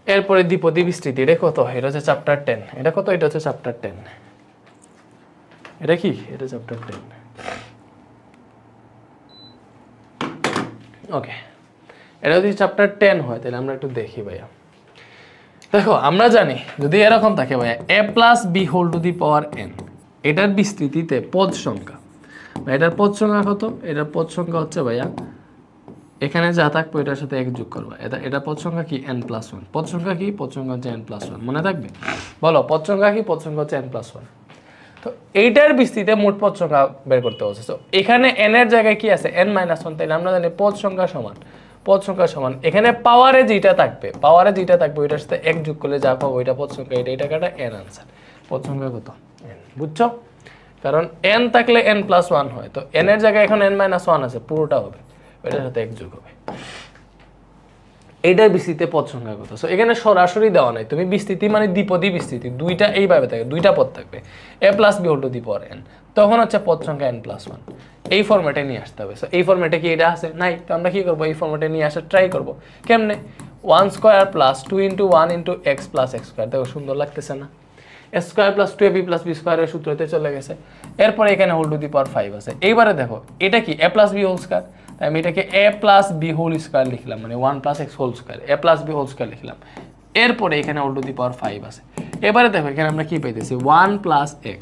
এরপরে দ্বিপদী বিস্তৃতি, এটা কত? এটা হচ্ছে চ্যাপ্টার 10। এটা কত? এটা হচ্ছে চ্যাপ্টার 10। এটা কি? এটা চ্যাপ্টার 10। ওকে, এটা যদি চ্যাপ্টার 10 হয় তাহলে আমরা একটু দেখি ভাইয়া। দেখো আমরা জানি যদি এরকম থাকে ভাইয়া a plus B whole to the power n, এটার বিস্তৃতিতে পদ সংখ্যা, এটার পদ সংখ্যা কত? এটার পদ সংখ্যা হচ্ছে ভাইয়া এখানে যা থাকবে এটার সাথে 1 যোগ করবা, এটা পদ সংখ্যা কি? n+1। পদ সংখ্যা কি? পদ সংখ্যা হচ্ছে n+1। মনে থাকবে? বলো পদ সংখ্যা কি? পদ সংখ্যা হচ্ছে n+1। তো এইটার বিস্তৃতিতে মোট পদ সংখ্যা বের করতে হচ্ছে। তো এখানে n এর জায়গায় কি আছে? n-1। তাইলে আমরা জানি পদ সংখ্যা সমান পদ সংখ্যা সমান এখানে পাওয়ারে যেটা থাকবে ওইটার সাথে 1 যোগ করলে যা পাবো ওইটা পদ সংখ্যা, এটা কাটা n আনসার। পদ সংখ্যা কত? n। বুঝছো? কারণ n থাকলে n+1 হয়, তো n এর জায়গায় এখন n-1 আছে, পুরোটা হবে এটার সাথে 1 যোগ হবে। এইটার বিস্তৃতিতে পদ সংখ্যা কত? সো এখানে সরাসরি দেওয়া নাই, তুমি বিস্তৃতি মানে দ্বিপদী বিস্তৃতি, দুইটা এইভাবে থাকে, দুইটা পদ থাকবে a plus B whole to the power n, তখন হচ্ছে পদ সংখ্যা n+1। এই ফরম্যাটে নিয়ে আসতে হবে। সো এই ফরম্যাটে কি এটা আছে? নাই। তো আমরা কি করব? এই ফরম্যাটে নিয়ে আসার ট্রাই করব। কেমনে? 1 square plus 2 into 1 into x plus x square. দেখো সুন্দর লাগতেছে না? a square plus 2ab plus b স্কয়ারের সূত্রতে চলে গেছে। এরপর এখানে হোল টু দি পাওয়ার 5 আছে। এইবারে দেখো এটা কি? a plus b whole square, তাই আমি এটাকে a plus b whole square লিখলাম, মানে 1 plus x whole square, a plus b whole square লিখলাম। এরপরে এখানে হোল টু দি পাওয়ার 5 আছে। এবারে দেখো এখানে আমরা কি পাইতেছি? 1 প্লাস x,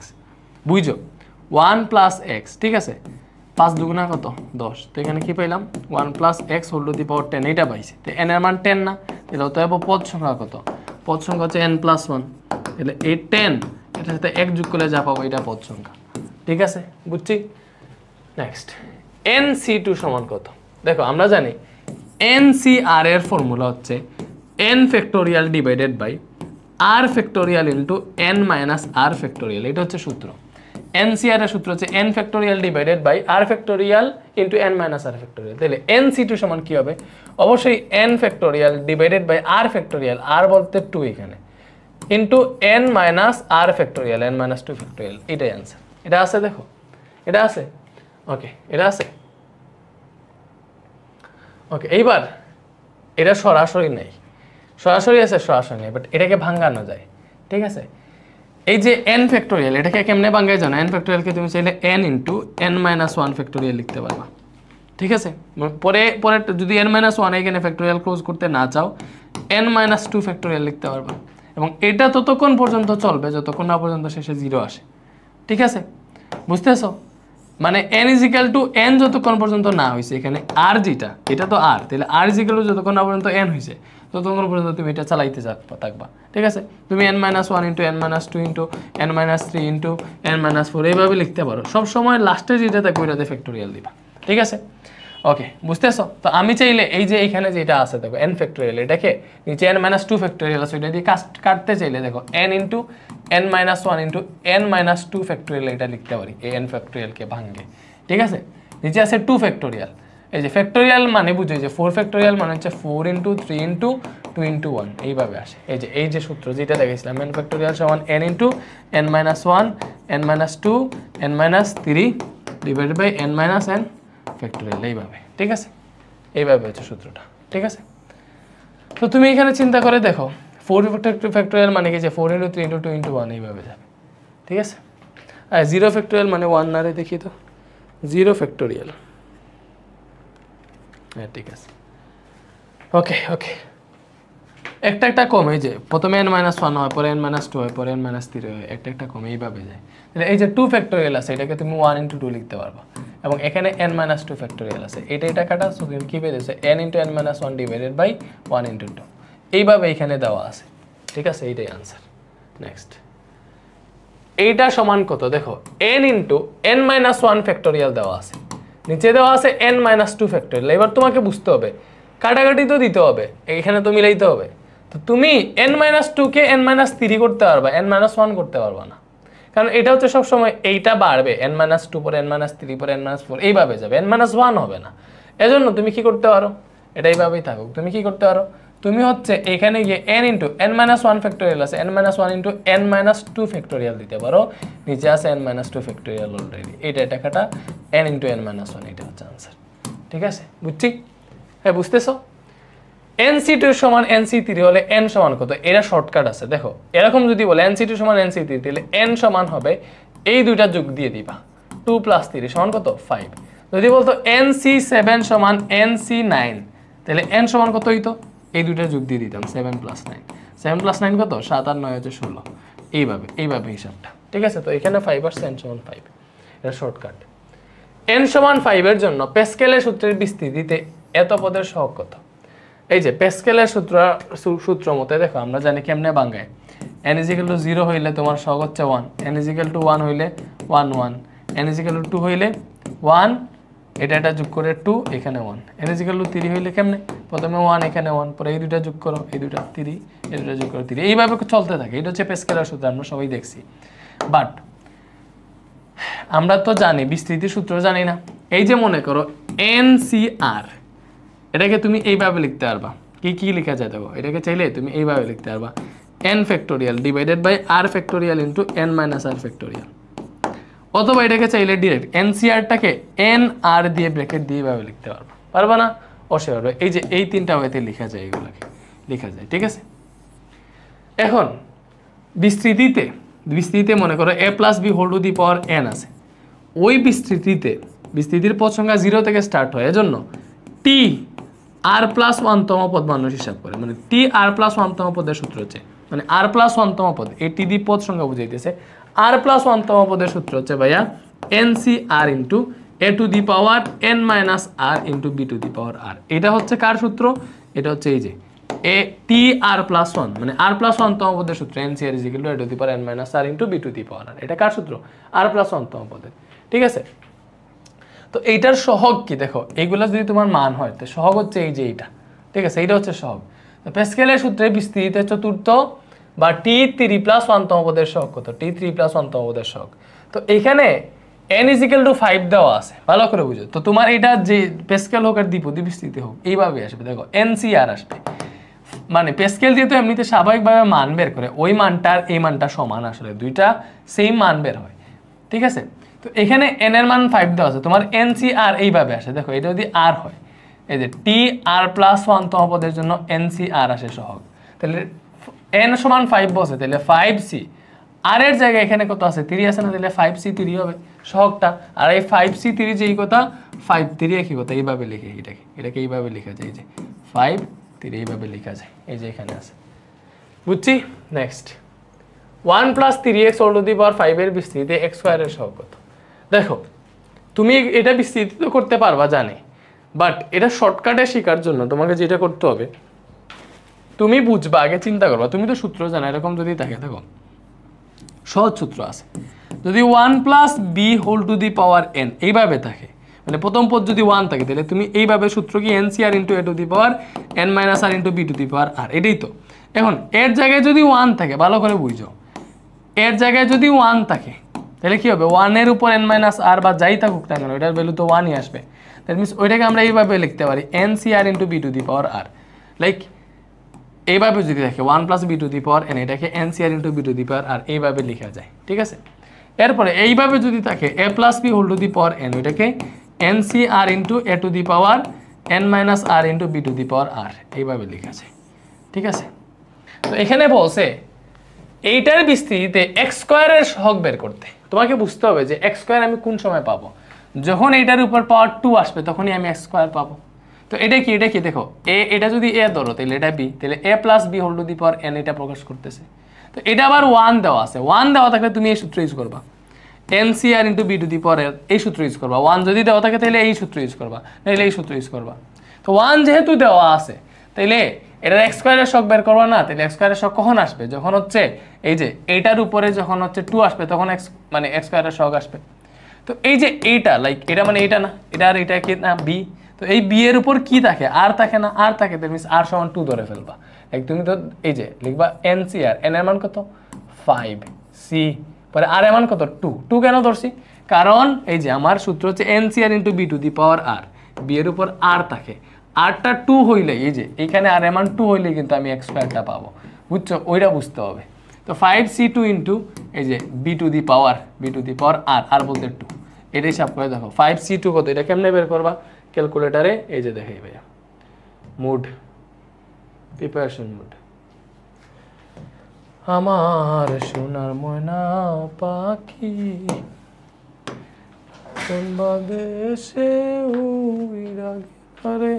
বুঝছো? 1 প্লাস x, ঠিক আছে? 5 দুগুণা কত? 10। তো এখানে কি পাইলাম? 1 plus x whole to the power 10, এটা পাইছি। তো n এর মান 10 না? তাহলে অতএব পদ সংখ্যা কত? পদ সংখ্যা হচ্ছে n+1। তাহলে এই 10 এটার সাথে 1 যোগ করলে যা পাবো এটা পদ সংখ্যা। ঠিক আছে? বুঝছি? নেক্সট, nc2 সমান কত? দেখো আমরা জানি ncr এর ফর্মুলা হচ্ছে n factorial divided by r factorial into n minus r factorial. এটা হচ্ছে সূত্র। ncr এর সূত্র হচ্ছে n factorial divided by r factorial into n minus r factorial. তাহলে nc2 সমান কি হবে? অবশ্যই n factorial divided by r factorial, r বলতে 2 এখানে, into n minus r factorial, n minus 2 factorial. এটাই आंसर। এটা আছে? দেখো এটা আছে। ওকে, এটা আছে। ওকে, এইবার এটা সরাসরি নেই, সরাসরি আছে, সরাসরি নেই, বাট এটাকে ভাঙানো যায়। ঠিক আছে? এই যে n ফ্যাক্টোরিয়াল, এটাকে কেমনে ভাঙায় জানো? n ফ্যাক্টোরিয়ালকে তুমি চাইলে n into n minus 1 factorial লিখতে পারবা। ঠিক আছে? পরে পরে যদি n মাইনাস 1 এখানে ফ্যাক্টোরিয়াল ক্লোজ করতে না চাও, n মাইনাস 2 ফ্যাক্টোরিয়াল লিখতে পারবা। এবং এটা ততক্ষণ পর্যন্ত চলবে যতক্ষণ না পর্যন্ত শেষে 0 আসে। ঠিক আছে? বুঝতেছো? মানে n ইজিক্যাল টু n যতক্ষণ পর্যন্ত না হয়েছে, এখানে r যেটা, এটা তো r, তাহলে r ইজিক্যাল টু যতক্ষণ না পর্যন্ত n হয়েছে ততক্ষণ পর্যন্ত তুমি এটা চালাইতে থাকবা। ঠিক আছে? তুমি n-1 into n-2 into n-3 into n-4 এইভাবে লিখতে পারো। সব সময় লাস্টে যেটা থাকবে ওইটাতে ফ্যাক্টোরিয়াল দিবা। ঠিক আছে? ওকে, বুঝতেছো? তো আমি চাইলে এই যে এখানে যেটা আছে দেখো n ফ্যাক্টোরিয়াল, এটাকে নিচে n-2 ফ্যাক্টোরিয়াল আছে ওইটা দিয়ে কাটতে চাইলে দেখো n into n-1 into n-2 factorial এটা লিখতে পারি এই n ফ্যাক্টোরিয়ালকে ভাঙে। ঠিক আছে? নিচে আছে 2 ফ্যাক্টোরিয়াল। এই যে ফ্যাক্টোরিয়াল মানে বুঝো যে 4 ফ্যাক্টোরিয়াল মানে হচ্ছে 4 ইন্টু 3 ইন্টু 2 ইন্টু 1 এইভাবে আসে। এই যে সূত্র যেটা দেখেছিলাম, n ফ্যাক্টোরিয়াল সমান n into n-1 n-2 n-3 divided by n-n factorial, এইভাবে। ঠিক আছে? এইভাবে হচ্ছে সূত্রটা। ঠিক আছে? তো তুমি এখানে চিন্তা করে দেখো 4 ফ্যাক্টোরিয়াল মানে কি যে 4 ইন্টু 3 ইন্টু 2 ইন্টু 1 এইভাবে যাবে। ঠিক আছে? আর 0 ফ্যাক্টোরিয়াল মানে 1 না রে, দেখি তো 0 ফ্যাক্টোরিয়াল। হ্যাঁ, ঠিক আছে। ওকে ওকে, একটা কমে, যে প্রথমে n-1 হয়, পরে n-2 হয়, পরে n-3 হয়, একটা কমে এইভাবে যায়। তাহলে এই যে 2 ফ্যাক্টোরিয়াল আছে এটাকে তুমি 1 ইন্টু 2 লিখতে পারবা, এবং এখানে n-2 ফ্যাক্টোরিয়াল আছে, এটা কাটা, সো কি পেয়েছে n into n-1 divided by 1 into 2 এইভাবে এখানে দেওয়া আছে। ঠিক আছে? এইটাই আনসার। নেক্সট, এইটা সমান কত? দেখো n ইন্টু n-1 ফ্যাক্টোরিয়াল দেওয়া আছে, নিচে দেওয়া আছে n-2 ফ্যাক্টোরিয়াল। এবার তোমাকে বুঝতে হবে কাটাকাটি তো দিতে হবে, এখানে তো মিলাইতে হবে। তো তুমি n-2 কে n-3 করতে পারবা, n-1 করতে পারবা না, কারণ এটা হচ্ছে সবসময় এইটা বাড়বে, n-2 পরে n-3 পরে n-4 এইভাবে যাবে, n-1 হবে না। এজন্য তুমি কি করতে পারো, এটা এইভাবেই থাকুক, তুমি কি করতে পারো, তুমি হচ্ছে এখানে গিয়ে n ইন্টু n-1 ফ্যাক্টোরিয়াল আছে, n-1 ইন্টু n-2 ফ্যাক্টোরিয়াল দিতে পারো, নিচে আছে n-2 ফ্যাক্টোরিয়াল অলরেডি, এটা কাটা n ইন্টু n-1, এটা হচ্ছে আনসার। ঠিক আছে? বুঝছি? হ্যাঁ, বুঝতেছো? NC2 সমান NC3 হলে n সমান কত? এরা শর্টকাট আছে দেখো, এরকম যদি বলে NC2 সমান NC3 তাহলে n সমান হবে এই দুইটা যোগ দিয়ে দিবা 2 + 3 সমান কত? 5। যদি বলতো NC7 সমান NC9 তাহলে n সমান কত হইতো? এই দুইটা যোগ দিয়ে দিতাম 7 + 9, 7 + 9 কত? 7 আর 9 হচ্ছে 16। এইভাবে হিসাবটা, ঠিক আছে? তো এখানে 5 আসছে, n সমান 5, এটা শর্টকাট। n সমান 5 এর জন্য প্যাসকেলের সূত্রের বিস্তৃতিতে এত পদের সহগ কত? এই যে প্যাসকেলের সূত্র মতে দেখো আমরা জানি কেমনে ভাঙায়, n = 0 হইলে তোমার সহগ হচ্ছে 1, n = 1 হইলে 1 1, n = 2 হইলে 1, এটা যোগ করে 2, এখানে 1, n = 3 হইলে কেমনে? প্রথমে 1 এখানে 1, পরে এই দুইটা যোগ করো, এই দুইটা 3, এই দুইটা যোগ করো 3, এইভাবে চলতে থাকে। এটা হচ্ছে প্যাসকেলের সূত্র, আমরা সবাই দেখছি। বাট আমরা তো জানি বিস্তৃতির সূত্র জানি না। এই যে মনে করো NCR, এটাকে তুমি এইভাবে লিখতে পারবা। কি লেখা যায় দেখো, এটাকে চাইলে তুমি এইভাবে লিখতে পারবা n factorial divided by r factorial into n - r factorial. অথবা এটাকে চাইলে ডাইরেক্ট NCR-টাকে nr দিয়ে ব্র্যাকেট দিয়ে এইভাবে লিখতে পারবা না? অবশ্যই পারবে। এই যে এই তিনটা ওয়েতে লেখা যায়, এগুলোকে লেখা যায়, ঠিক আছে? এখন বিস্তৃতিতে মনে করো a + b whole to the power n আছে। ওই বিস্তৃতির পদ সংখ্যা 0 থেকে স্টার্ট হয়, এজন্য t r + 1 তম পদ মানুষ হিসাব করে, মানে t r + 1 তম পদের সূত্র হচ্ছে, মানে r + 1 তম পদ, এই টি দি পদ সংখ্যা বুঝাইতেছে। r + 1 তম পদের সূত্র হচ্ছে ভাইয়া NCR into a to the power n - r into b to the power r। এটা হচ্ছে কার সূত্র? এটা হচ্ছে এই যে TR + 1, মানে r + 1 তম পদের সূত্র NCR = a to the power n - r into b to the power r। এটা কার সূত্র? r + 1 তম পদের, ঠিক আছে? তো এইটার সহগ কি দেখো, এইগুলা যদি তোমার মান হয় তো সহগ হচ্ছে এই যে এইটা, ঠিক আছে? এইটা হচ্ছে সহগ। তো প্যাসকেলের সূত্রে বিস্তৃতিতে চতুর্থ বা T3 + 1 তম পদের সহগ কত? T3 + 1 তম পদের সহগ। তো এখানে n = 5 দেওয়া আছে, ভালো করে বুঝো। তো তোমার এটা যে প্যাসকেল হোক আর দ্বিপদী বিস্তৃতি হোক, এইভাবে আসবে দেখো, NCR আসবে, মানে প্যাসকেল যেহেতু এমনিতে স্বাভাবিকভাবে মান বের করে, ওই মানটার এই মানটা সমান, আসলে দুইটা সেম মান বের হয়, ঠিক আছে? তো এখানে n এর মান 5 দেওয়া আছে, তোমার NCR এইভাবে আসে দেখো, এটা যদি r হয়, এই যে TR + 1 তম পদের জন্য NCR আসে সহগ, তাহলে n সমান 5 বসে, তাহলে 5c, r এর জায়গায় এখানে কত আছে? 3 আছে না, তাহলে 5c3 হবে সহগটা। আর এই 5c3 যেই কথা, 5 3 কি কথা, এইভাবে লিখে এটাকে এইভাবে লেখা যায়, এই যে 5 3 এইভাবে লেখা যায়, এই যে এখানে আছে, বুঝছি? Next 1 + 3x whole to the power 5 এর বিস্তৃতিতে x² এর সহগ কত? দেখো তুমি এটা বিস্তৃত করতে পারবা জানি, বাট এটা শর্টকাটে শেখার জন্য তোমাকে যেটা করতে হবে, তুমি বুঝবা, আগে চিন্তা করবা, তুমি তো সূত্র জানো, এরকম যদি থাকে, দেখো সহজ সূত্র আছে, যদি 1 + b whole to the power n এইভাবে থাকে, মানে প্রথম পদ যদি 1 থাকে, তাহলে তুমি এইভাবে সূত্র কি NCR into a to the power n - r into b to the power r, এটাই তো। এখন এর জায়গায় যদি 1 থাকে, ভালো করে বুঝো, এর জায়গায় যদি 1 থাকে তাহলে কি হবে? 1 এর উপর n - r বা যাই থাকুক না কেন, এটার ভ্যালু তো 1ই আসবে। দ্যাট মিনস ওইটাকে আমরা এইভাবে লিখতে পারি NCR into b to the power r, like এইভাবে যদি দেখে 1 + b to the power n, এটাকে NCR into b to the power r এইভাবে লেখা যায়, ঠিক আছে? এরপরে এইভাবে যদি থাকে a + b whole to the power n, ওইটাকে NCR into a to the power n - r into b to the power r এইভাবে লেখা যায়, ঠিক আছে? তো এখানে বলছে এইটার বিস্তৃতিতে x² এর সহগ বের করতে তোমাকে বুঝতে হবে যে x² আমি কোন সময় পাবো, যখন এইটার উপর পাওয়ার 2 আসবে তখনই আমি x² পাবো। তো এটা কি দেখো, এটা যদি a ধরো তাহলে এটা b, তাহলে a + b whole to the power n এটা প্রকাশ করতেছে। তো এটা আবার 1 দেওয়া আছে, 1 দেওয়া থাকলে তুমি এই সূত্র ইউজ করবা, NCR into b to the power এই সূত্র ইউজ করবা। 1 যদি দেওয়া থাকে তাহলে এই সূত্র ইউজ করবা, নাহলে এই সূত্র ইউজ করবা। তো 1 যেহেতু দেওয়া আছে, তাইলে এটার x² এর সহগ বের করবা না, তাহলে x² এর সহগ কখন আসবে? যখন হচ্ছে এই যে এইটার উপরে যখন হচ্ছে 2 আসবে, তখন মানে x² এর সহগ আসবে। তো এই যে এইটা, লাইক এটা মানে এটা না, এটা আর এটা কি না, b, তো এই b এর উপর কি থাকে? r থাকে না, r থাকে, দ্যাট মিন্স r সমান 2 ধরে ফেলবা। লাইক তুমি তো এই যে লিখবা NCR, n এর মান কত? 5, c পরে r এর মান কত? 2 কেন ধরছি? কারণ এই যে আমার সূত্র হচ্ছে NCR into b to the power r, b এর উপর r থাকে, rটা 2 হইলে, এই যে এইখানে r এর মান 2 হইলে কিন্তু আমি x²টা পাবো, বুঝছো? ওইটা বুঝতে হবে। তো 5c2 ইনটু এই যে b to the power r, r বলতে 2, এটা হিসাব করে দেখো 5c2 কত, এটা কেমনে বের করবা? ক্যালকুলেটারে এই যে দেখাই ভাইয়া, মুড প্রিপারেশন মোড। আমার সোনার ময়না পাখি বাংলাদেশে উইরা গেলে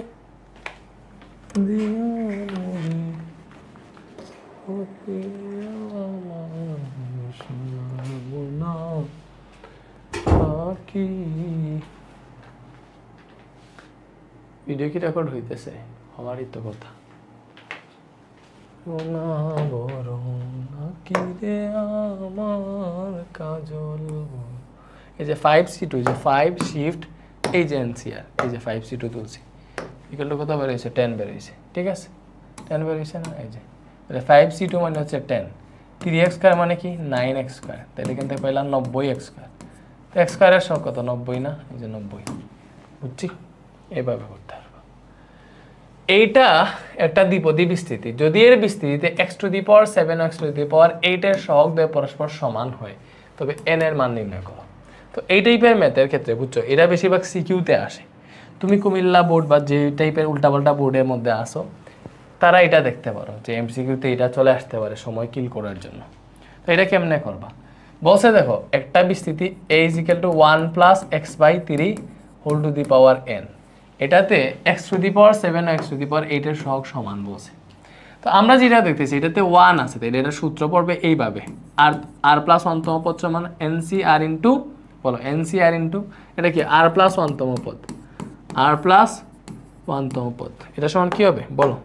ভিডিও কি রেকর্ড হইতেছে? আমারই তো কথা। আমার কাজল এই যে 5C2 যে 5 শিফট এই যে এনসিআর এই যে 5C2 তুলছি ইকুয়াল কত বের হয়েছে 10 বের হয়েছে ঠিক আছে 10 বের হয়েছে না এই যে তাহলে 5C2 মানে হচ্ছে 10 3x স্কয়ার মানে কি 9x স্কয়ার তাহলে এখান থেকে পাইলাম 90x স্কয়ার তো x স্কয়ারের সব কত 90 না এই যে 90 বুঝছি এইভাবে করতে হবে এইটা একটা দ্বিপদী বিস্তৃতি যদি এর বিস্তৃতিতে x⁷ ও x⁸ এর সহগদ্বয় পরস্পর সমান হয় তবে n এর মান নির্ণয় করো তো এই টাইপের ম্যাথের ক্ষেত্রে বুঝছো এরা বেশিরভাগ সিকিউতে আসে তুমি কুমিল্লা বোর্ড বা যে টাইপের উল্টাপাল্টা বোর্ডের মধ্যে আসো তারা এটা দেখতে পারো যে এমসিকিউতে এটা চলে আসতে পারে সময় কিল করার জন্য তো এটা কেমনে করবা বলছে দেখো একটা বিস্তৃতি a = 1 + x/3 n এটাতে x⁷ ও x⁸ এর সহগ সমান বলছে তো আমরা যেটা দেখতেছি এটাতে 1 আছে তাহলে এটা সূত্র পড়বে এইভাবে r + 1 তম পদ সমান ncr ইনটু বলো ncr ইনটু এটা কি r + 1 তম পদ r + 1 তম পদ এটা সমান কি হবে বলো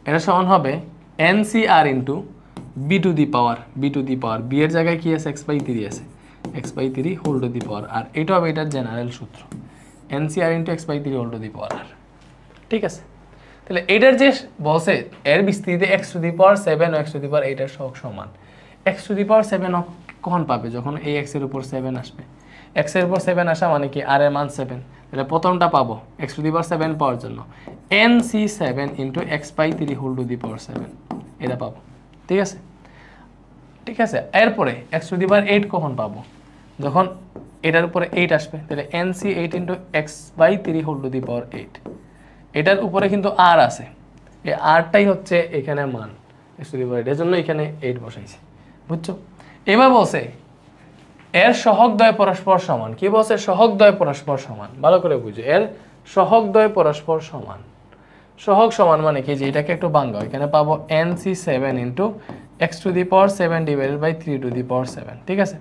এটা সমান হবে ncr ইনটু b⁴ b এর জায়গায় কি আছে x/3 আছে x/3 আর এটা হবে এটার জেনারেল সূত্র ncr ইনটু x/3 ঠিক আছে তাহলে এটার যে বলছে এর বিস্তৃতিতে x⁷ ও x⁸ এর সহগ সমান x⁷ কখন পাবে যখন এই x এর উপর 7 আসবে x এর উপর 7 আসা মানে কি r এর মান 7 তাহলে প্রথমটা পাবো x⁷ পাওয়ার জন্য nc7 ইনটু x/3 এটা পাবো ঠিক আছে এরপরে x⁸ কখন পাবো যখন এটার উপরে 8 আসবে তাহলে nc8 ইনটু x/3 এটার উপরে কিন্তু r আছে এই rটাই হচ্ছে এখানে মান x⁷ এর জন্য এখানে 8 বসাইছি বুঝছো এবার বলছে এর সহগদ্বয় পরস্পর সমান কি বলছে সহগদ্বয় পরস্পর সমান ভালো করে বুঝো এর সহগদ্বয় পরস্পর সমান সহগ সমান মানে কি যে এটাকে একটু ভাঙাও এখানে পাবো nc7 ইনটু x⁷ 3 ঠিক আছে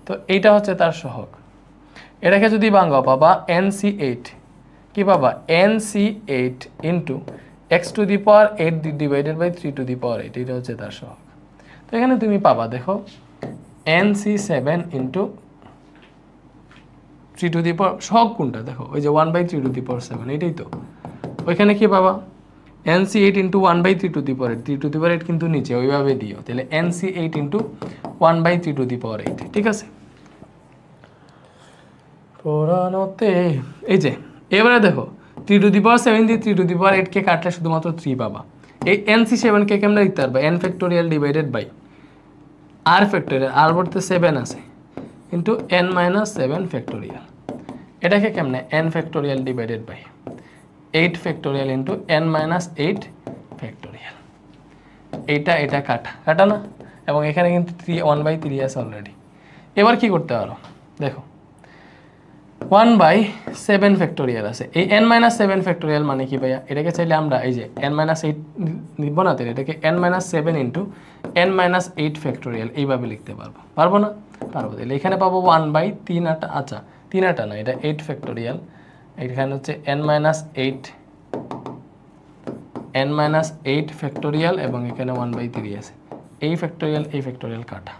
তো এইটা হচ্ছে তার সহগ এটাকে যদি ভাঙাও পাবা nc8 কি পাবা nc8 ইনটু x⁸ 3 এটা হচ্ছে তার সহগ তো এখানে তুমি পাবা দেখো nc7 ইনটু 3 সহগ কোনটা দেখো ওই যে 1/3 এটাই তো ওইখানে কি পাবা nc8 ইনটু 1/3 কিন্তু নিচে ওইভাবে দিও তাহলে nc8 ইনটু 1/3 ঠিক আছে পড়ানোতে এই যে এবারে দেখো 3 দিয়ে 3 কে কাটলে শুধুমাত্র 3 পাবা এই nc7 কে কেমনে লিখতে পারবা n factorial divided by r factorial r বলতে 7 আছে ইনটু n - 7 ফ্যাক্টোরিয়াল এটাকে কেমনে n factorial divided by 8 factorial into n - 8 factorial এটা কাটা না এবং এখানে কিন্তু 1/3 আছে অলরেডি এবার কি করতে পারো দেখো 1/7 ফ্যাক্টোরিয়াল আছে এই n - 7 ফ্যাক্টোরিয়াল মানে কি ভাইয়া এটাকে চাইলে আমরা এই যে n - 8 নিব না তাহলে এটাকে n - 7 ইনটু n - 8 ফ্যাক্টোরিয়াল এইভাবে লিখতে পারবো না পারবো তাহলে এখানে পাবো 1/3 আচ্ছা 3 না এটা 8 ফ্যাক্টোরিয়াল এখানে হচ্ছে n - 8 ফ্যাক্টোরিয়াল এবং এখানে 1/3 আছে এই ফ্যাক্টোরিয়াল কাটা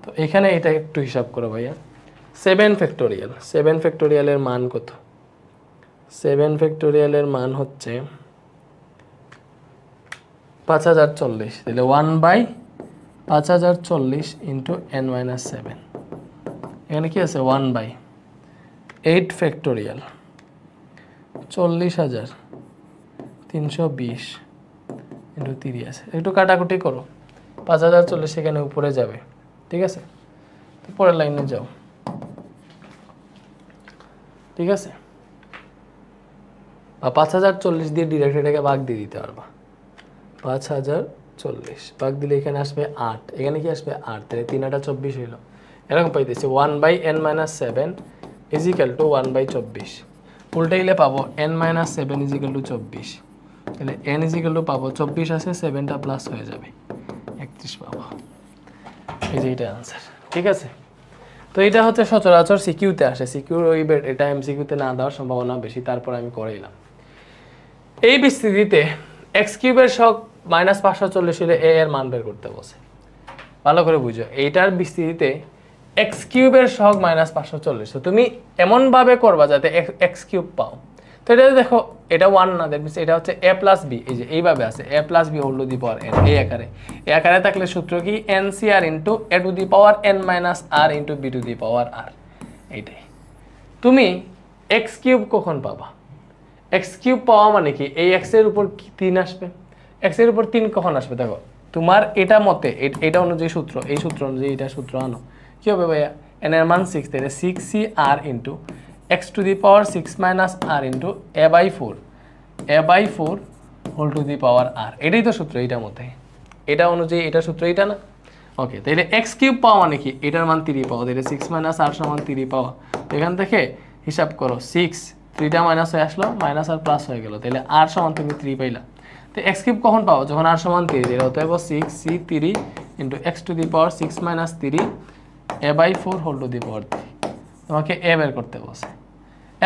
তো এখানে এটা একটু হিসাব করো ভাইয়া 7 ফ্যাক্টোরিয়ালের মান কত 7 ফ্যাক্টোরিয়ালের মান হচ্ছে 5040 তাহলে 1/5040 ইনটু n - 7 এখানে কি আছে 1/8 ফ্যাক্টোরিয়াল 40320 ইনটু 3 আছে একটু কাটাকুটি করো 5040 সেখানে উপরে যাবে ঠিক আছে তো পরের লাইনে যাও ঠিক আছে বা 5040 দিয়ে ডিরেক্ট এটাকে ভাগ দিয়ে দিতে পারবা। 5040 ভাগ দিলে এখানে আসবে 8, এখানে কি আসবে 8, তাহলে 3 8 24 হইল। এরকম পাইতেছি 1/n-7 ইজ ইকুয়াল টু 1/24। উল্টাইলে পাবো n-7 ইজ ইকুয়াল টু 24, তাহলে n ইজ ইকুয়াল টু পাবো 24 আছে 7টা প্লাস হয়ে যাবে 31 পাবো। এই যে এটা আনসার, ঠিক আছে। তো এটা হচ্ছে সচরাচর সিকিউতে আসে, সিকিউর ওই এটা এমসিকিউতে না দেওয়ার সম্ভাবনা বেশি, তারপর আমি করাইলাম। এই বিস্তৃতিতে এক্স কিউবের সহগ -540 হলে এ এর মান বের করতে বসে। ভালো করে বুঝো, এইটার বিস্তৃতিতে এক্স কিউবের সহগ -540, তো তুমি এমনভাবে করবা যাতে এক্স কিউব পাও। তো এটা দেখো, এটা 1 না, দ্যাট মিনস এটা হচ্ছে a প্লাস বি, এই যে এইভাবে আছে a plus B whole to the power n, এই আকারে। এই আকারে থাকলে সূত্র কি ncr into a to the power n minus r into b to the power r। এইটাই তুমি এক্স কিউব কখন পাবা? এক্স কিউব পাওয়া মানে কি, এই এক্স এর উপর 3 আসবে, এক্স এর উপর 3 কখন আসবে? দেখো তোমার এটা মতে, এটা অনুযায়ী সূত্র, এই সূত্র অনুযায়ী এটা সূত্র আনো, কি হবে ভাইয়া? n এর মান 6, তাহলে 6cr into x to the power 6 minus r into a/4 whole to the power r। এটাই তো সূত্র, এইটার মধ্যে এটা অনুযায়ী এটা সূত্র, এইটা না? ওকে, তাহলে এক্স কিউব পাওয়া মানে কি, এটার মান 3 পাওয়া, তাহলে 6 মাইনাস r সমান 3 পাওয়া। এখান থেকে হিসাব করো, 6 3টা মাইনাস হয়ে আসলো, মাইনাস আর প্লাস হয়ে গেল, তাহলে r সমান তুমি 3 পাইলা। তো এক্স কিউব কখন পাবো? যখন r সমান 3, তাহলে অতএব 6c3 into x to the power 6 minus 3 a/4 whole to the power 3। তোমাকে a বের করতে বলছে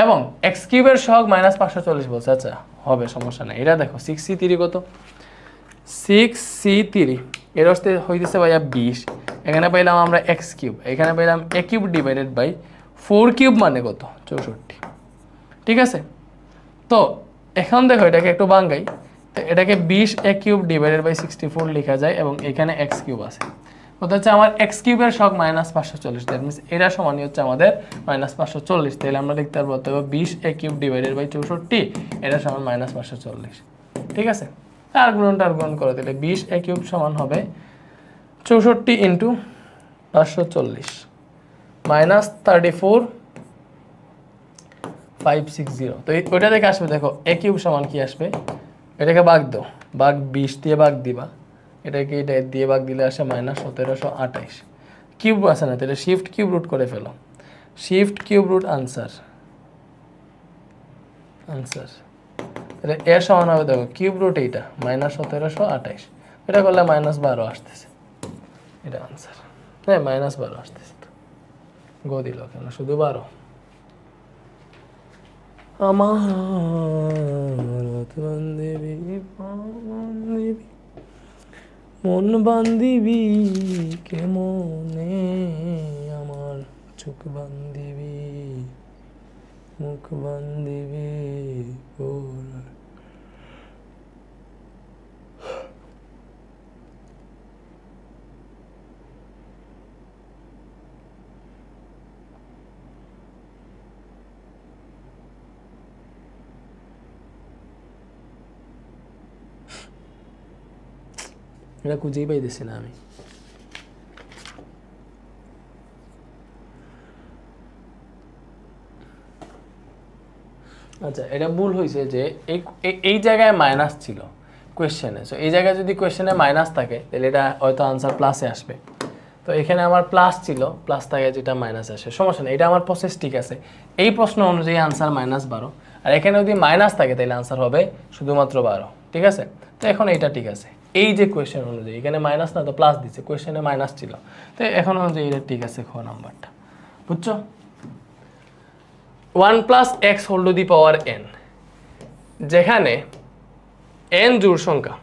এবং এক্স কিউবের সহগ -540 বলছে। আচ্ছা হবে, সমস্যা নেই। এটা দেখো 6c3 কত, 6c3 এর অর্থে হইতেছে ভাইয়া 20। এখানে পাইলাম আমরা এক্স কিউব, এখানে পাইলাম a cube divided by 4 cube মানে কত? 64। ঠিক আছে, তো এখন দেখো এটাকে একটু বাঙ্গাই, তো এটাকে 20 a কিউব ডিভাইডেড বাই 64 লেখা যায় এবং এখানে এক্স কিউব আছে। কথা হচ্ছে আমার এক্স কিউবের সহগ -540, দ্যাট মিনস এটা সমানই হচ্ছে আমাদের -540। তাহলে আমরা লিখতে পারবো তো 20 a কিউব ডিভাইডেড বাই 64, এটা সমান -540। ঠিক আছে, আর গুণন করে দিলে 20 a কিউব সমান হবে 64 ইন্টু 540 মাইনাস 34560। তো ওইটা দেখে আসবে, দেখো a কিউব সমান কি আসবে, এটাকে ভাগ দাও, ভাগ 20 দিয়ে ভাগ দিবা, এটাকে এটা দিয়ে ভাগ দিলে আসে -1728। কিউব আছে না, তাহলে শিফট কিউব রুট করে ফেলো, শিফট কিউব রুট আনসার। তাহলে এর সমান হবে, দেখো কিউব রুট এইটা -1728, এটা করলে -12 আসতেছে, এটা আনসার। হ্যাঁ -12 আসতেছে, তো গো দিল কেন, শুধু 12। মন বান্দিবি কেমনে আমার, চোখ বান্দিবি, মুখ বান্দিবি ওর। এটা খুঁজেই পাইতেছি না আমি। আচ্ছা, এটা ভুল হয়েছে যে এই জায়গায় মাইনাস ছিল কোয়েশ্চেনে, সো এই জায়গায় যদি কোয়েশ্চেনে মাইনাস থাকে তাহলে এটা হয়তো আনসার প্লাসে আসবে। তো এখানে আমার প্লাস ছিল, প্লাস থাকে যেটা মাইনাস আসে, সমস্যা নেই, এটা আমার প্রসেস ঠিক আছে। এই প্রশ্ন অনুযায়ী আনসার -12, আর এখানে যদি মাইনাস থাকে তাহলে আনসার হবে শুধুমাত্র 12। ঠিক আছে, তো এখন এইটা ঠিক আছে। এই যে কোয়েশ্চেন অনুযায়ী এখানে মাইনাস না তো প্লাস দিচ্ছে, কোয়েশ্চেনে মাইনাস ছিল, তো এখন অনুযায়ী এটা ঠিক আছে, খ নাম্বারটা। বুঝছো? 1 plus X whole to the power n, যেখানে n জোড় সংখ্যা,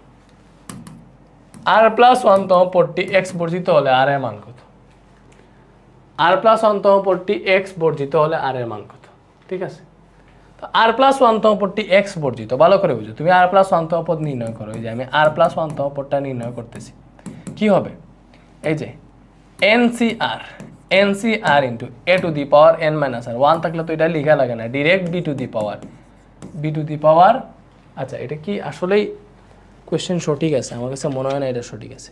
r প্লাস 1 তম পদটি x বর্জিত হলে r এর মান কত? r প্লাস 1 তম পদটি x বর্জিত হলে r এর মান কত? ঠিক আছে, তো r প্লাস 1 তম পদটি x বর্জিত, ভালো করে বুঝো, তুমি r প্লাস 1 তম পদ নির্ণয় করো। এই যে আমি r প্লাস 1 তম পদটা নির্ণয় করতেছি, কি হবে? এই যে ncr into a to the power n minus r, 1 থাকলে তো এটা লেখা লাগে না, ডিরেক্ট b টু দি পাওয়ার। আচ্ছা, এটা কি আসলেই কোয়েশ্চেন সঠিক আছে? আমার কাছে মনে হয় না এটা সঠিক আছে।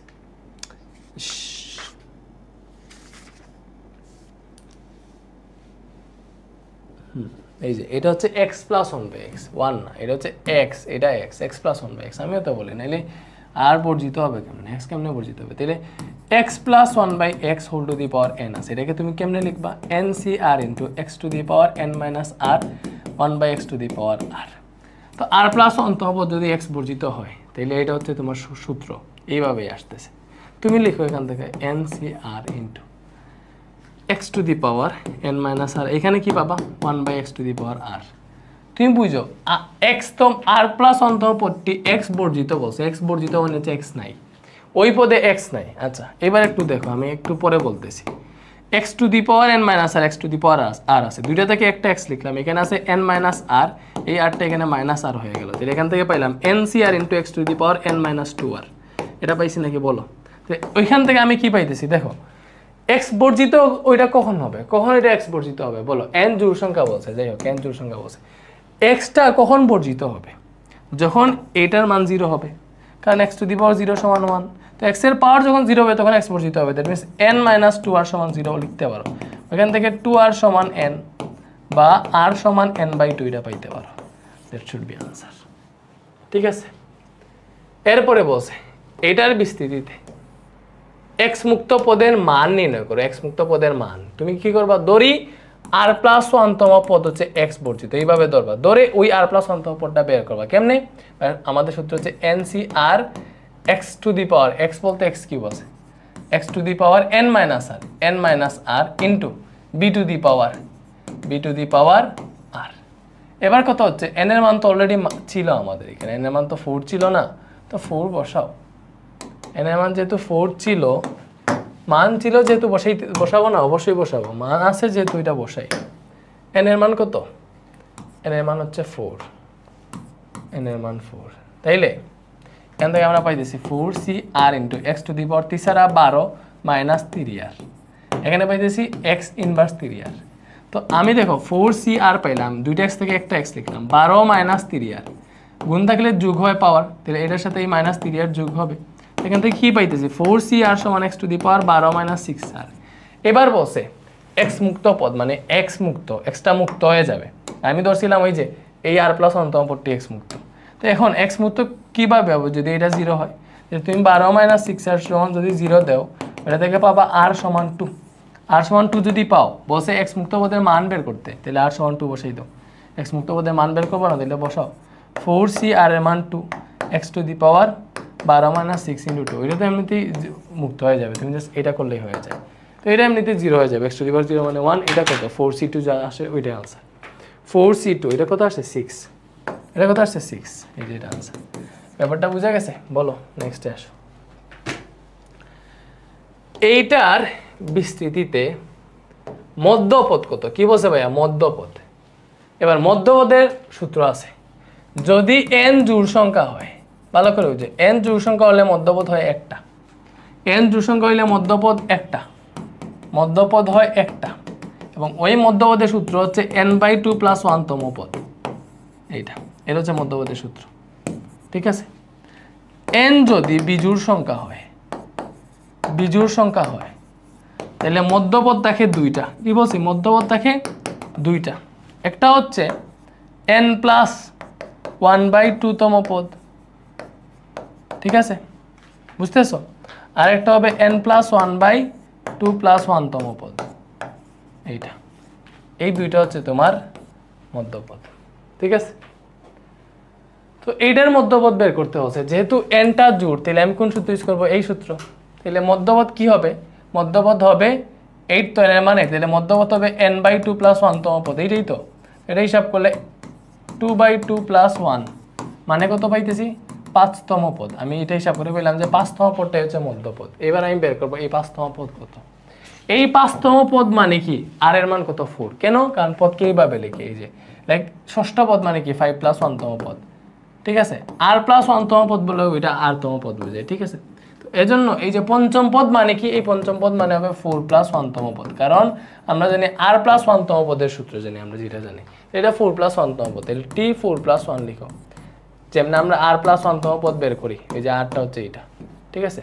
এই যে এটা হচ্ছে X plus one by X, one না, এটা হচ্ছে এক্স, এটা X, X plus one by X. আমিও তো বলি নাইলে আর বর্জিত হবে কেমন, এক্স কেমনে বর্জিত হবে? তাহলে x plus one by x whole to the power n আছে, এটাকে তুমি কেমনে লিখবা? N c r into x to the power n minus r one by x to the power r. তো আর প্লাস অন্তঃ যদি এক্স বর্জিত হয় তাহলে এটা হচ্ছে তোমার সূত্র, এইভাবেই আসতেছে। তুমি লিখো এখান থেকে n c r into x to the power n minus r, এখানে কি পাবা? One by x to the power r. তুমি বুঝো এক্স তো আর প্লাস অন্তর পদটি এক্স বর্জিত বলছে, এক্স বর্জিত মানে হচ্ছে এক্স নাই, ওই পদে এক্স নাই। আচ্ছা এবার একটু দেখো, আমি একটু পরে বলতেছি। X to the power n minus r, x to the power r আছে, দুইটা থেকে একটা এক্স লিখলাম, এখানে আছে এন মাইনাস আর, এই আরটা এখানে মাইনাস আর হয়ে গেল। তাহলে এখান থেকে পাইলাম n c r into x to the power n minus two r. এটা পাইছি নাকি বলো? ওইখান থেকে আমি কি পাইতেছি দেখো, এক্স বর্জিত ওইটা কখন হবে, কখন এটা এক্স বর্জিত হবে বলো? এন জোড় সংখ্যা বলছে, যাই হোক এন জোড় সংখ্যা বলছে। এক্সটা কখন বর্জিত হবে? যখন এটার মান 0 হবে, কারণ এক্স টু দি পাওয়ার 0 সমান 1। তো এক্স এর পাওয়ার যখন 0 হবে তখন এক্স বর্জিত হবে। That means n minus two r সমান 0 লিখতে পারো। ওইখান থেকে টু আর সমান এন বা আর সমান এন বাই টু এটা পাইতে পারো। That should be answer. ঠিক আছে, এরপরে বলছে এটার বিস্তৃতিতে এক্স মুক্ত পদের মান নির্ণয় করো। এক্স মুক্ত পদের মান তুমি কি করবা? ধরি আর প্লাস ওয়ানতম পদ হচ্ছে এক্স বর্জিত, এইভাবে ধরবা, ধরে ওই আর প্লাস ওয়ানতম পদটা বের করবা। কেমনে? আমাদের সূত্র হচ্ছে n c r x to the power, x বলতে এক্স কিউব আছে, x to the power n minus r into b to the power r. এবার কথা হচ্ছে এন এর মান তো অলরেডি ছিল আমাদের এখানে, এন এর মান তো 4 ছিল না, তো 4 বসাও। এন এর মান যেহেতু 4 ছিল, মান ছিল যেহেতু বসাবো না, অবশ্যই বসাবো, মান আছে যেহেতু এটা বসাই। এন এর মান কত? এন এর মান হচ্ছে 4, এন এর মান 4। তাইলে এখান থেকে আমরা পাইতেছি 4c আর into x to the power 12 minus 3r, এখানে পাইতেছি এক্স ইনভার্স 3r। তো আমি দেখো 4c আর পাইলাম, দুইটা এক্স থেকে একটা এক্স লিখলাম, 12 মাইনাস 3r গুণ থাকলে যোগ হয় পাওয়ার, তাহলে এটার সাথে এই মাইনাস 3r যোগ হবে। এখান থেকে কি পাইতেছি? 4c আর সমান x to the power 12 minus 6r। এবার বলছে এক্স মুক্ত পদ মানে এক্স মুক্ত, এক্সটা মুক্ত হয়ে যাবে। আমি ধরছিলাম ওই যে এই আর প্লাস অন্তম পদটি এক্স মুক্ত। তো এখন এক্স মুক্ত কীভাবে হবে? যদি এটা 0 হয়, যে তুমি 12 মাইনাস 6r সমান যদি 0 দাও, এটা থেকে পাবা আর সমান 2। আর সমান 2 যদি পাও, বসে এক্স মুক্ত পদের মান বের করতে, তাহলে আর সমান 2 বসাই দাও। এক্স মুক্ত পদের মান বের করবো না, তাহলে বসাও 4c আর এর মান 2 x to the power 12 minus 6 into 2, এটা তো এমনিতেই মুক্ত হয়ে যাবে, তুমি জাস্ট এটা করলেই হয়ে যায়। তো এটা এমনিতে 0 হয়ে যাবে, এক্স টু দি পাওয়ার 0 মানে 1। এটা কত? 4c2 যা আসে ওইটাই আনসার। 4c2 এটা কত আসে? 6, এটা কত আসছে? 6, এই যে এটা আনসার। ব্যাপারটা বোঝা গেছে? বলো নেক্সটে আসো। এইটার বিস্তৃতিতে মধ্যপদ কত? কি বলছে ভাইয়া? মধ্যপদ। এবার মধ্যপদের সূত্র আছে, যদি n জোড় সংখ্যা হয়, ভালো করে বুঝে, n জোড় সংখ্যা হলে মধ্যপদ হয় একটা, n জোড় সংখ্যা হইলে মধ্যপদ একটা, মধ্যপদ হয় একটা, এবং ওই মধ্যপদের সূত্র হচ্ছে n/2 + 1তম পদ। এইটা এটা হচ্ছে মধ্যপদের সূত্র। ঠিক আছে, n যদি বিজোড় সংখ্যা হয়, বিজোড় সংখ্যা হয়, তাহলে মধ্যপদ থাকে দুইটা। কি বলছি? মধ্যপদ থাকে দুইটা। একটা হচ্ছে n+1/2তম পদ, ঠিক আছে, বুঝতেছো? আর একটা হবে n+1/2 + 1তম পদ। এইটা, এই দুইটা হচ্ছে তোমার মধ্যপদ। ঠিক আছে, তো এইটার মধ্যপদ বের করতে হচ্ছে, যেহেতু nটা জোড়, তাহলে আমি কোন সূত্র ইউজ করবো? এই সূত্র। তাহলে মধ্যপদ কি হবে? মধ্যপদ হবে 8, তো এর মানে তাহলে মধ্যপদ হবে n/2 + 1তম পদ। এইটাই তো, এটা হিসাব করলে 2/2 + 1 মানে কত পাইতেছি? 5তম পদ। আমি এটা হিসাব করে বললাম যে 5তম পদটাই হচ্ছে মধ্যপদ। এবার আমি বের করবো এই 5তম পদ কত। এই 5তম পদ মানে কি? আর এর মান কত? 4। কেন? কারণ পদকে এইভাবে লিখি, এই যে লাইক ষষ্ঠ পদ মানে কি? 5 + 1তম পদ। ঠিক আছে, আর প্লাস 1তম পদ বলে ওইটা আরতম পদ বোঝায়। ঠিক আছে, তো এজন্য এই যে পঞ্চম পদ মানে কি? এই পঞ্চম পদ মানে হবে 4 + 1তম পদ, কারণ আমরা জানি আর প্লাস 1তম পদের সূত্র জানি, আমরা যেটা জানি এটা 4 + 1তম পদ। তাহলে t 4 + 1 লিখো, যেমন আমরা আর প্লাস 1তম পদ বের করি, এই যে আরটা হচ্ছে এইটা। ঠিক আছে,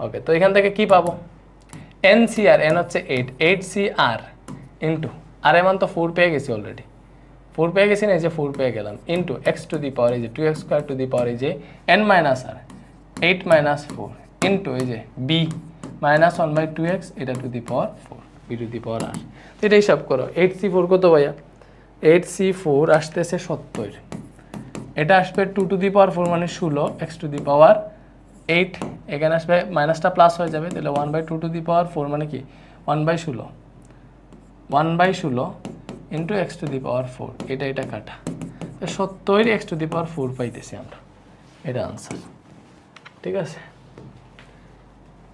ওকে। তো এখান থেকে কি পাবো? n/c(r) n হচ্ছে 8, 8c(r) ইন্টু আর এর মান তো 4 পেয়ে গেছি অলরেডি, 4 পেয়ে গেছি না, এই যে 4 পেয়ে গেলাম, into x to the power এই যে 2x square two the power এই যে n মাইনাস আর 8 মাইনাস 4 ইন্টু এই যে b মাইনাস 1/2x এটা two the power 4 b to the power r। তো এটা হিসাব করো, 8c4 কত ভাইয়া? 8c4 আসতেছে 70, এটা আসবে 2 টু দি পাওয়ার 4 মানে 16 x টু দি পাওয়ার 8, এখানে আসবে মাইনাসটা প্লাস হয়ে যাবে, তাহলে 1/2 টু দি পাওয়ার 4 মানে কি 1/16 1/16 ইন্টু এক্স টু দি পাওয়ার 4, এটা কাটা, তো 70 এক্স টু দি পাওয়ার 4 পাইতেছি আমরা, এটা আনসার। ঠিক আছে,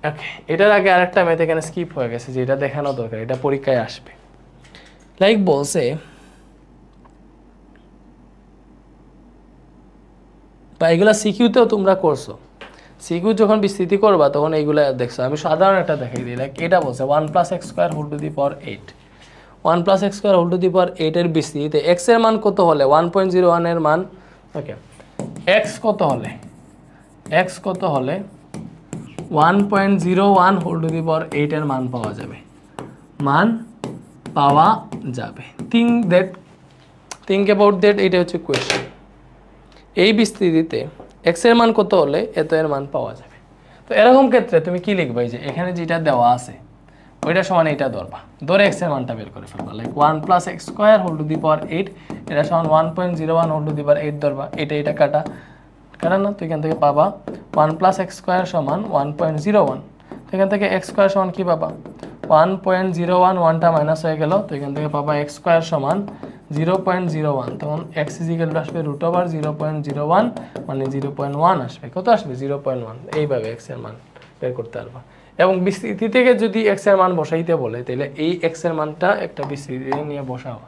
ওকে। এটার আগে আরেকটা ম্যাথ এখানে স্কিপ হয়ে গেছে, যে এটা দেখানো দরকার, এটা পরীক্ষায় আসবে। লাইক বলছে বা এগুলা সিকিউতেও তোমরা করছো, সিকিউ যখন বিস্তৃতি করবা তখন এইগুলা দেখছো। আমি সাধারণ একটা দেখাই দিই, লাইক এটা বলছে 1 + x² whole to the power 8, 1 + x² whole to the power 8 এর বিস্তৃতিতে x এর মান কত হলে 1.01 এর মান, ওকে, x কত হলে 1.01 হোল টু দি পাওয়ার 8 এর মান পাওয়া যাবে, থিঙ্ক অ্যাবাউট দ্যাট, এটা হচ্ছে কোয়েশ্চেন। এই বিস্তৃতিতে x এর মান কত হলে এত এর মান পাওয়া যাবে। তো এরকম ক্ষেত্রে তুমি কি লিখবে, যে এখানে যেটা দেওয়া আছে ওইটা সমান এইটা ধরবা, ধরে x এর মানটা বের করে ফেলবা, like 1 + x² whole to the power 8 এটা সমান 1.01 হোল টু দি পাওয়ার 8 ধরবা, এটা কাটা না, তো এখান থেকে পাবা 1 + x² সমান 1.01, তো এখান থেকে x² সমান কি পাবা 1.01, 1টা মাইনাস হয়ে গেল, তো এখান থেকে পাবা x² সমান 0.01, তখন x আসবে √0.01 মানে 0.1 আসবে, কত আসবে 0.1, এইভাবে x এর মান বের করতে পারবা। এবং বিস্তৃতি থেকে যদি x এর মান বসাইতে বলে তাহলে এই x এর মানটা একটা বিস্তৃতি নিয়ে বসাও।